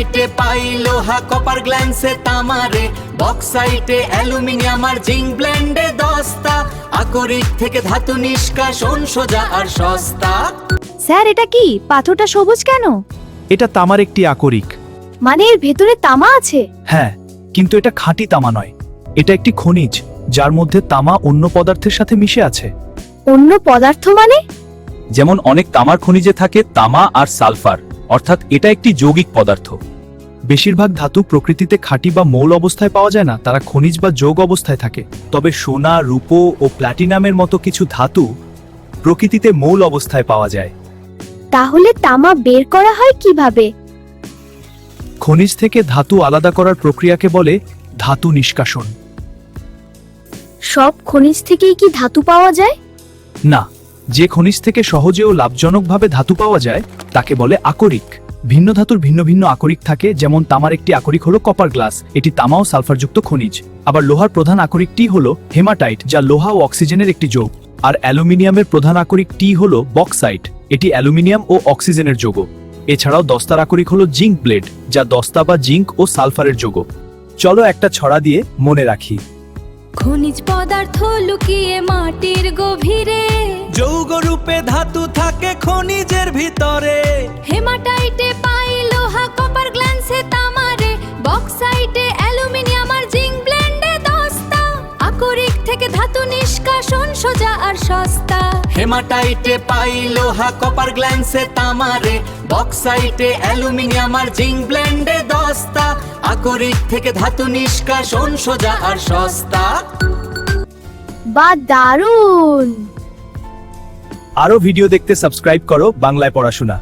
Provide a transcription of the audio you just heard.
হেমাটাইটে পাই লোহা, copper গ্ল্যান্সে তামারে, বক্সাইটে aluminium আর zinc ব্লেন্ডে দস্তা, আকরিক থেকে ধাতু নিষ্কাশন সোজা আর সস্তা। স্যার এটা কি? পাথরটা সবুজ কেন? এটা তামার একটি আকরিক। মানে এর ভেতরে তামা আছে? হ্যাঁ, কিন্তু এটা খাঁটি তামা নয়, এটা একটি খনিজ যার মধ্যে তামা অন্য পদার্থের সাথে মিশে আছে। অন্য পদার্থ মানে? যেমন অনেক তামার খনিজে থাকে তামা আর সালফার, অর্থাৎ এটা একটি যৌগিক পদার্থ। বেশিরভাগ ধাতু প্রকৃতিতে খাঁটি বা মৌল অবস্থায় পাওয়া যায় না, তারা খনিজ বা যৌগ অবস্থায় থাকে। তবে সোনা, রূপো ও প্ল্যাটিনামের মতো কিছু ধাতু প্রকৃতিতে মৌল অবস্থায় পাওয়া যায়। তাহলে তামা বের করা হয় কিভাবে? খনিজ থেকে ধাতু আলাদা করার প্রক্রিয়াকে বলে ধাতু নিষ্কাশন। সব খনিজ থেকেই কি ধাতু পাওয়া যায়? না, যে খনিজ থেকে সহজে ও লাভজনকভাবে ধাতু পাওয়া যায় তাকে বলে আকরিক। ভিন্ন ধাতুর ভিন্ন ভিন্ন আকরিক থাকে, যেমন তামার একটি আকরিক হলো কপার গ্লাস, এটি তামা ও সালফারযুক্ত খনিজ। আবার লোহার প্রধান আকরিকটি হলো হেমাটাইট, যা লোহা ও অক্সিজেনের একটি যৌগ। আর অ্যালুমিনিয়ামের প্রধান আকরিকটি হলো বক্সাইট, এটি অ্যালুমিনিয়াম ও অক্সিজেনের যৌগ। এছাড়াও দস্তার আকরিক হলো জিঙ্ক ব্লেড, যা দস্তা বা জিঙ্ক ও সালফারের যৌগ। চলো একটা ছড়া দিয়ে মনে রাখি। খনিজ পদার্থ লুকিয়ে মাটির গভীরে, যৌগ রূপে ধাতু থাকে খনিজের ভিতরে। হেমাটাইটে পাই লোহা, কপার গ্ল্যান্সে তামারে, বক্সাইটে অ্যালুমিনিয়াম আর জিঙ্ক ব্লেন্ডে দস্তা, আকরিক থেকে ধাতু নিষ্কাশন সোজা আর সস্তা। হেমাটাইটে পাই লোহা, কপার গ্ল্যান্সে তামারে, বক্সাইটে অ্যালুমিনিয়াম আর জিঙ্ক ব্লেন্ডে দস্তা, আকরিক থেকে ধাতু নিষ্কাশন সোজা আর সস্তা। বা দারুণ! আরো ভিডিও দেখতে সাবস্ক্রাইব করো বাংলায় পড়াশোনা।